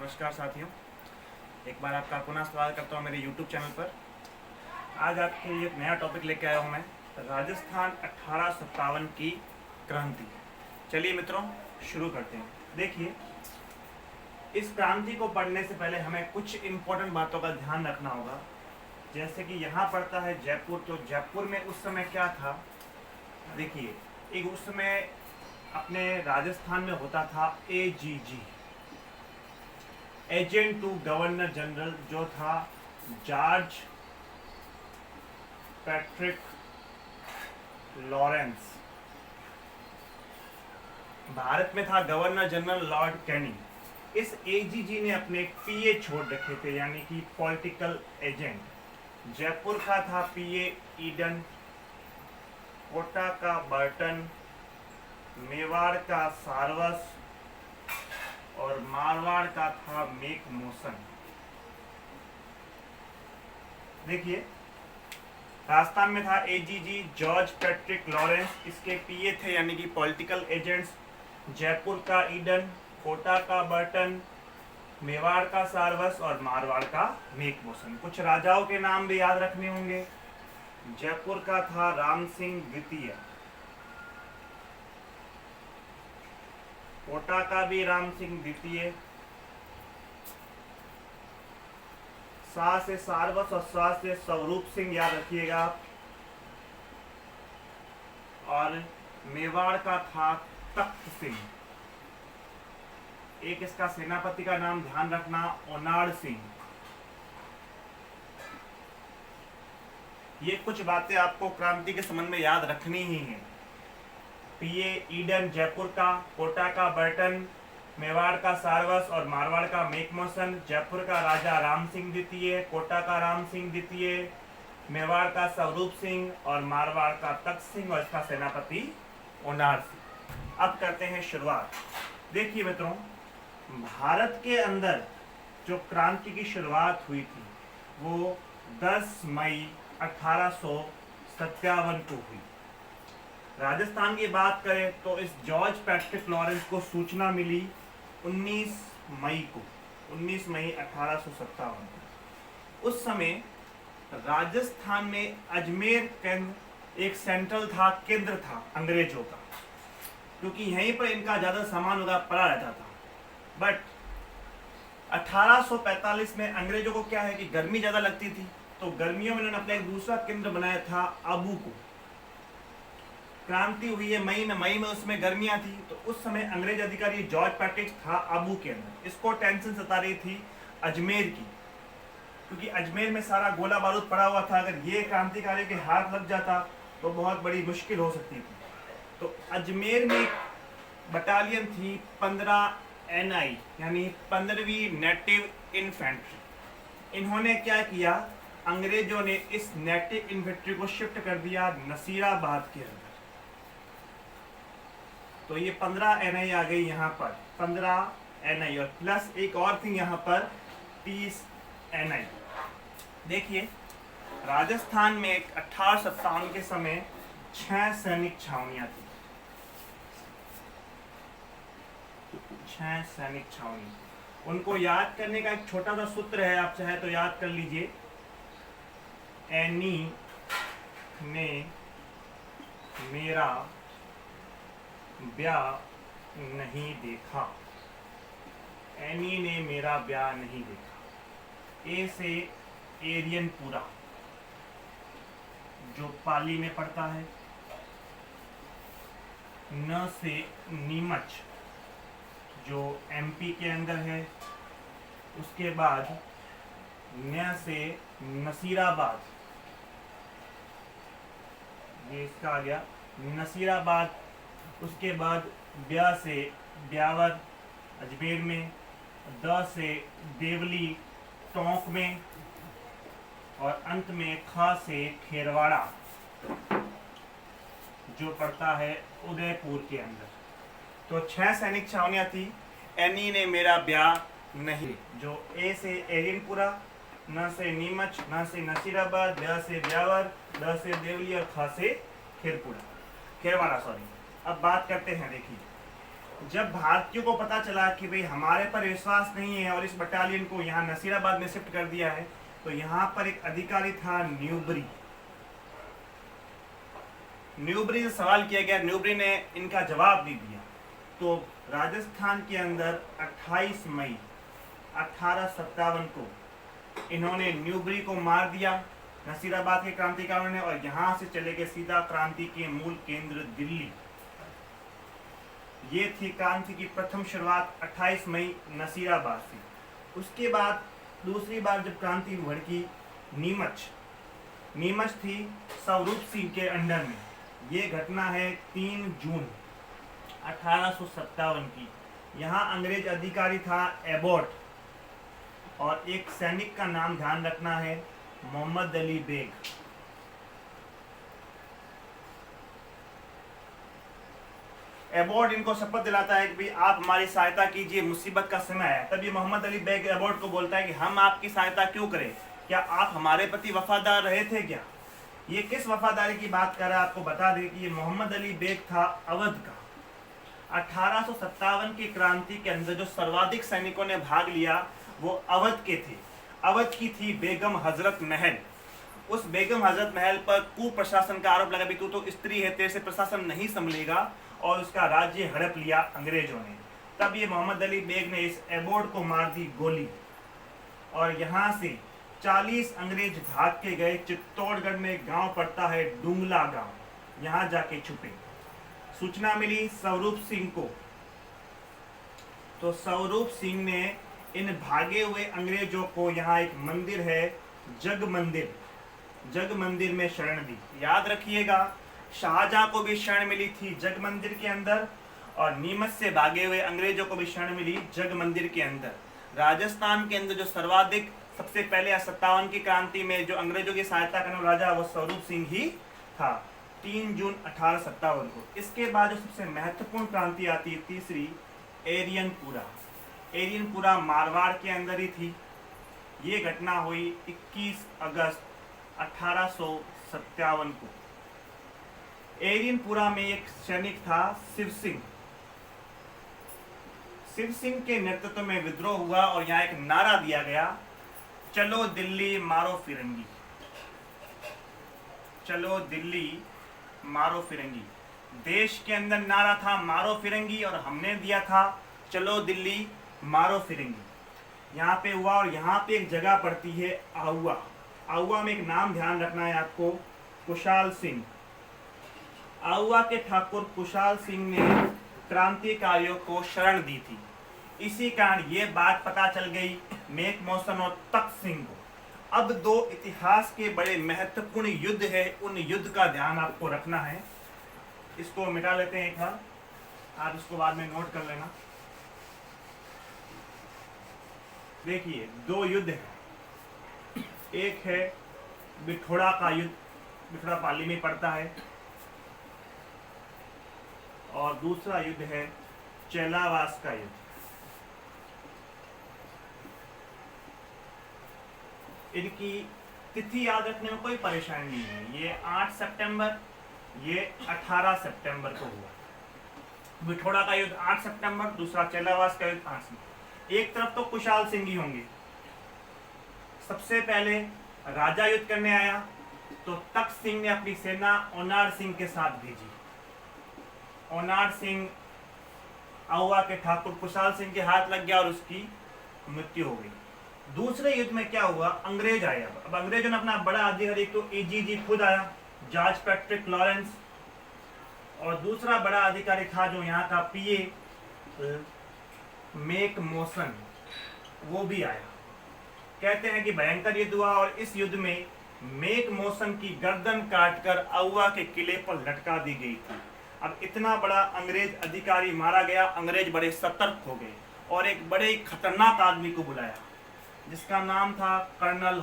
नमस्कार साथियों, एक बार आपका पुनः स्वागत करता हूँ मेरे YouTube चैनल पर। आज आपके लिए एक नया टॉपिक लेके आया हूँ मैं, राजस्थान 1857 की क्रांति। चलिए मित्रों, शुरू करते हैं। देखिए, इस क्रांति को पढ़ने से पहले हमें कुछ इम्पोर्टेंट बातों का ध्यान रखना होगा। जैसे कि यहाँ पड़ता है जयपुर, तो जयपुर में उस समय क्या था। देखिए, एक उस समय अपने राजस्थान में होता था AGG, agent to governor general, जो था जॉर्ज पैट्रिक लॉरेंस। भारत में था गवर्नर जनरल लॉर्ड कैनिंग। इस AGG ने अपने PA छोड़ रखे थे, यानी कि पॉलिटिकल एजेंट। जयपुर का था PA ईडन, कोटा का बर्टन, मेवाड़ का सारवस और मारवाड़ का था मेक मोशन। देखिए, राजस्थान में था AGG, जॉर्ज पैट्रिक लॉरेंस, इसके PA थे यानी कि पॉलिटिकल एजेंट्स। जयपुर का ईडन, कोटा का बर्टन, मेवाड़ का सारवस और मारवाड़ का मेक मोशन। कुछ राजाओं के नाम भी याद रखने होंगे। जयपुर का था राम सिंह द्वितीय, कोटा का भी राम सिंह द्वितीय, सा से सारवस और सा से स्वरूप सिंह याद रखिएगा। और मेवाड़ का था तख्त सिंह। एक इसका सेनापति का नाम ध्यान रखना, ओनाड़ सिंह। ये कुछ बातें आपको क्रांति के संबंध में याद रखनी ही है। PA ईडन जयपुर का, कोटा का बर्टन, मेवाड़ का सारवस और मारवाड़ का मेक मोशन। जयपुर का राजा राम सिंह द्वितीय, कोटा का राम सिंह द्वितीय, मेवाड़ का स्वरूप सिंह और मारवाड़ का तख्त सिंह और इसका सेनापति ओनाड़ सिंह। अब करते हैं शुरुआत। देखिए मित्रों, भारत के अंदर जो क्रांति की शुरुआत हुई थी वो 10 मई 1857 को हुई। राजस्थान की बात करें तो इस जॉर्ज पैट्रिक लॉरेंस को सूचना मिली 19 मई 1857 को। उस समय राजस्थान में अजमेर केंद्र एक सेंट्रल था, केंद्र था अंग्रेजों का, क्योंकि यहीं पर इनका ज़्यादा सामान वगैरह पड़ा रहता था। बट 1845 में अंग्रेजों को क्या है कि गर्मी ज़्यादा लगती थी, तो गर्मियों में उन्होंने अपना एक दूसरा केंद्र बनाया था आबू को। क्रांति हुई है मई में उसमें गर्मियां थी, तो उस समय अंग्रेज अधिकारी जॉर्ज पैट्रिक था आबू के अंदर। इसको टेंशन सता रही थी अजमेर की, क्योंकि अजमेर में सारा गोला बारूद पड़ा हुआ था। अगर ये क्रांतिकारी के हाथ लग जाता तो बहुत बड़ी मुश्किल हो सकती थी। तो अजमेर में बटालियन थी 15 NI, यानी 15वीं नेटिव इन्फेंट्री। इन्होंने क्या किया, अंग्रेजों ने इस नेटिव इन्फेंट्री को शिफ्ट कर दिया नसीराबाद के अंदर। तो ये 15 NI आ गई यहाँ पर, 15 NI और प्लस एक और थी यहाँ पर 30 NI। देखिए, राजस्थान में 1857 के समय 6 सैनिक छावनियां थी। 6 सैनिक छावनी। उनको याद करने का एक छोटा सा सूत्र है, आप चाहे तो याद कर लीजिए। एनी ने मेरा ब्याह नहीं देखा। एनी ने मेरा ब्याह नहीं देखा। ए से एरियनपुरा, जो पाली में पड़ता है। न से नीमच, जो MP के अंदर है। उसके बाद न से नसीराबाद, ये इसका आ गया नसीराबाद। उसके बाद ब्या से ब्यावर अजमेर में, द से देवली टोंक में, और अंत में खा से खेरवाड़ा, जो पड़ता है उदयपुर के अंदर। तो 6 सैनिक छावनियां थी। एनी ने मेरा ब्याह नहीं, जो ए से एरिनपुरा, न से नीमच, न से नसीराबाद, ब्या से ब्यावर, द से देवली और खा से खेरवाड़ा। अब बात करते हैं। देखिए, जब भारतीयों को पता चला कि भाई हमारे पर विश्वास नहीं है और इस बटालियन को यहाँ नसीराबाद में शिफ्ट कर दिया है, तो यहाँ पर एक अधिकारी था न्यूबरी। न्यूबरी से सवाल किया गया, न्यूबरी ने इनका जवाब दे दिया। तो राजस्थान के अंदर 28 मई 1857 को इन्होंने न्यूबरी को मार दिया नसीराबाद के क्रांतिकारियों ने, और यहाँ से चले गए सीधा क्रांति के मूल केंद्र दिल्ली। ये थी क्रांति की प्रथम शुरुआत 28 मई नसीराबाद से। उसके बाद दूसरी बार जब क्रांति भड़की नीमच थी स्वरूप सिंह के अंडर में। ये घटना है 3 जून 1857 की। यहाँ अंग्रेज अधिकारी था एबॉट, और एक सैनिक का नाम ध्यान रखना है, मोहम्मद अली बेग। एबॉट इनको शपथ दिलाता है कि भाई आप हमारी सहायता कीजिए, मुसीबत का समय है। तब ये मोहम्मद अली बेग एबॉट को बोलता है कि हम आपकी सहायता क्यों करें, क्या आप हमारे प्रति वफादार रहे थे क्या? ये किस वफादारी की बात कर रहा है आपको बता दें कि ये मोहम्मद अली बेग था अवध का। 1857 की क्रांति के अंदर जो सर्वाधिक सैनिकों ने भाग लिया वो अवध के थे। अवध की थी बेगम हजरत महल। उस बेगम हजरत महल पर कुप्रशासन का आरोप लगा, भी तू तो स्त्री है, तेरे से प्रशासन नहीं संभलेगा, और उसका राज्य हड़प लिया अंग्रेजों ने। तब ये मोहम्मद अली बेग ने इस एबॉट को मार दी गोली, और यहाँ से 40 अंग्रेज भाग के गए। चित्तौड़गढ़ में एक गांव पड़ता है डुंगला गांव, यहाँ जाके छुपे। सूचना मिली स्वरूप सिंह को, तो स्वरूप सिंह ने इन भागे हुए अंग्रेजों को, यहाँ एक मंदिर है जग मंदिर में शरण दी। याद रखिएगा, शाहजहां को भी शरण मिली थी जग मंदिर के अंदर, और नीमच से भागे हुए अंग्रेजों को भी शरण मिली जग मंदिर के अंदर। राजस्थान के अंदर जो सर्वाधिक सबसे पहले 57 की क्रांति में जो अंग्रेजों की सहायता करने वाला राजा वो स्वरूप सिंह ही था, 3 जून 1857 को। इसके बाद जो सबसे महत्वपूर्ण क्रांति आती है तीसरी, एरियनपुरा मारवाड़ के अंदर ही थी। ये घटना हुई 21 अगस्त 1857 को। एरियनपुरा में एक सैनिक था शिव सिंह के नेतृत्व में विद्रोह हुआ, और यहाँ एक नारा दिया गया, चलो दिल्ली मारो फिरंगी। चलो दिल्ली मारो फिरंगी। देश के अंदर नारा था मारो फिरंगी, और हमने दिया था चलो दिल्ली मारो फिरंगी। यहाँ पे हुआ, और यहाँ पे एक जगह पड़ती है आहुआ में एक नाम ध्यान रखना है आपको, कुशाल सिंह। आहुआ के ठाकुर कुशाल सिंह ने क्रांतिकारियों को शरण दी थी। इसी कारण ये बात पता चल गई मेक मौसन और तख्त सिंह को। अब 2 इतिहास के बड़े महत्वपूर्ण युद्ध है, उन युद्ध का ध्यान आपको रखना है। इसको मिटा लेते हैं एक बार, आप इसको बाद में नोट कर लेना। देखिए 2 युद्ध है, एक है बिठोड़ा का युद्ध, बिठोड़ा पाली में पड़ता है, और दूसरा युद्ध है चेलावास का युद्ध। इनकी तिथि याद रखने में कोई परेशानी नहीं है। ये 8 सितंबर, ये 18 सितंबर को हुआ। बिठोड़ा का युद्ध 8 सितंबर, दूसरा चेलावास का युद्ध 8 सितंबर। एक तरफ तो कुशाल सिंह ही होंगे। सबसे पहले राजा युद्ध करने आया, तो तख्त सिंह ने अपनी सेना ओनार सिंह के साथ भेजी। ओनार सिंह आहुआ के ठाकुर कुशाल सिंह के हाथ लग गया और उसकी मृत्यु हो गई। दूसरे युद्ध में क्या हुआ, अंग्रेज आए। अब अंग्रेजों ने अपना बड़ा अधिकारी, एक तो एजीजी खुद आया, जॉर्ज पैट्रिक लॉरेंस, और दूसरा बड़ा अधिकारी था जो यहाँ का पीए मेक मौसन, वो भी आया। कहते हैं कि भयंकर युद्ध हुआ, और इस युद्ध में मेक मौसन की गर्दन काटकर आहुआ के किले पर लटका दी गई थी। अब इतना बड़ा अंग्रेज अधिकारी मारा गया, अंग्रेज बड़े सतर्क हो गए और एक बड़े खतरनाक आदमी को बुलाया जिसका नाम था कर्नल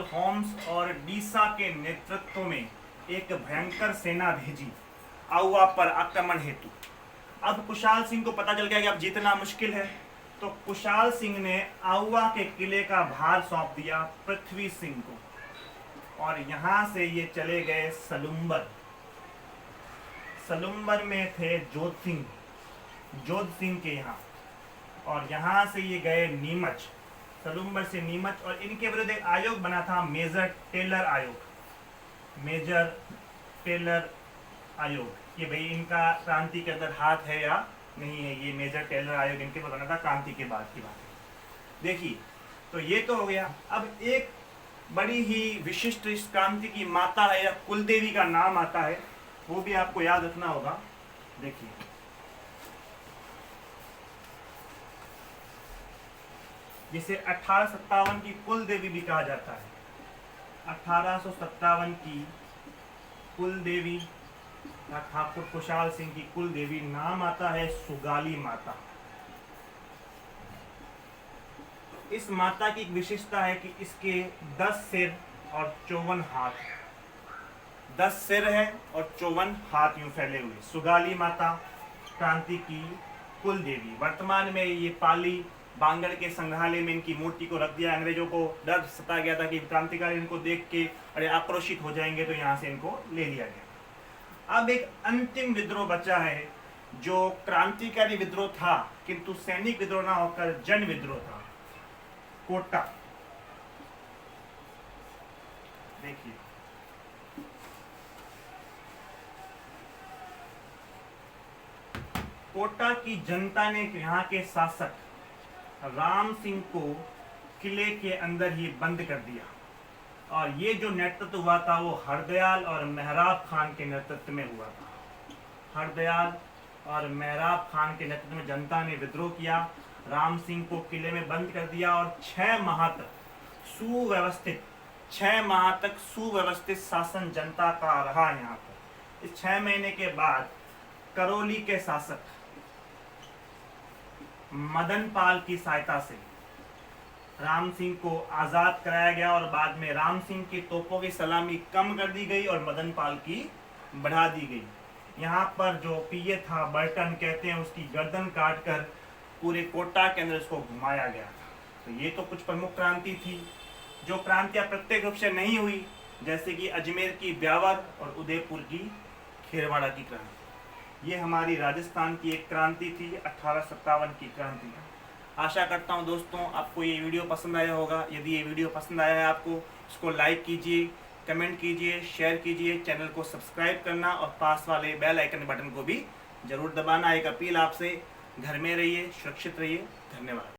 होम्स, और डीसा के नेतृत्व में एक भयंकर सेना भेजी आहुआ पर आक्रमण हेतु। अब कुशाल सिंह को पता चल गया कि अब जीतना मुश्किल है, तो कुशाल सिंह ने आहुआ के किले का भार सौंप दिया पृथ्वी सिंह को, और यहाँ से ये चले गए सलुम्बर। सलुम्बर में थे जोध सिंह के यहाँ, और यहाँ से ये गए नीमच, सलुम्बर से नीमच, और इनके विरुद्ध एक आयोग बना था मेजर टेलर आयोग। ये भाई इनका क्रांति के अंदर हाथ है या नहीं है, ये मेजर टेलर आयोग इनके पर बना था, क्रांति के बाद की बात है। देखिए, तो ये तो हो गया। अब एक बड़ी ही विशिष्ट इस क्रांति की माता है या कुलदेवी का नाम आता है, वो भी आपको याद रखना होगा। देखिए, जिसे 1857 की कुल देवी भी कहा जाता है। 1857 की कुल देवी ठाकुर खुशहाल सिंह की कुल देवी नाम आता है सुगाली माता। इस माता की एक विशेषता है कि इसके 10 सिर और 54 हाथ, 10 सिर है और 54 हाथ यूं फैले हुए। सुगाली माता क्रांति की कुल देवी। वर्तमान में ये पाली बांगड़ के संग्रहालय में इनकी मूर्ति को रख दिया। अंग्रेजों को डर सता गया था कि क्रांतिकारी इनको देख के अरे आक्रोशित हो जाएंगे, तो यहाँ से इनको ले लिया गया। अब एक अंतिम विद्रोह बचा है, जो क्रांतिकारी विद्रोह था किंतु सैनिक विद्रोह ना होकर जन विद्रोह था, कोटा। देखिए, कोटा की जनता ने यहाँ के शासक राम सिंह को किले के अंदर ही बंद कर दिया, और ये जो नेतृत्व हुआ था वो हरदयाल और मेहराब खान के नेतृत्व में हुआ था। हरदयाल और मेहराब खान के नेतृत्व में जनता ने विद्रोह किया, राम सिंह को किले में बंद कर दिया, और 6 माह तक सुव्यवस्थित शासन जनता का रहा यहाँ पर। इस 6 महीने के बाद करौली के शासक मदन पाल की सहायता से राम सिंह को आजाद कराया गया, और बाद में राम सिंह की तोपों की सलामी कम कर दी गई और मदन पाल की बढ़ा दी गई। यहाँ पर जो पीए था, बर्टन कहते हैं, उसकी गर्दन काटकर पूरे कोटा के अंदर उसको घुमाया गया था। तो ये तो कुछ प्रमुख क्रांति थी। जो क्रांतियां प्रत्यक्ष रूप से नहीं हुई, जैसे कि अजमेर की ब्यावर और उदयपुर की खेरवाड़ा की क्रांति, ये हमारी राजस्थान की एक क्रांति थी, 1857 की क्रांति। आशा करता हूँ दोस्तों आपको ये वीडियो पसंद आया होगा। यदि ये वीडियो पसंद आया है आपको, इसको लाइक कीजिए, कमेंट कीजिए, शेयर कीजिए, चैनल को सब्सक्राइब करना और पास वाले बेल आइकन बटन को भी जरूर दबाना। एक अपील आपसे, घर में रहिए, सुरक्षित रहिए। धन्यवाद।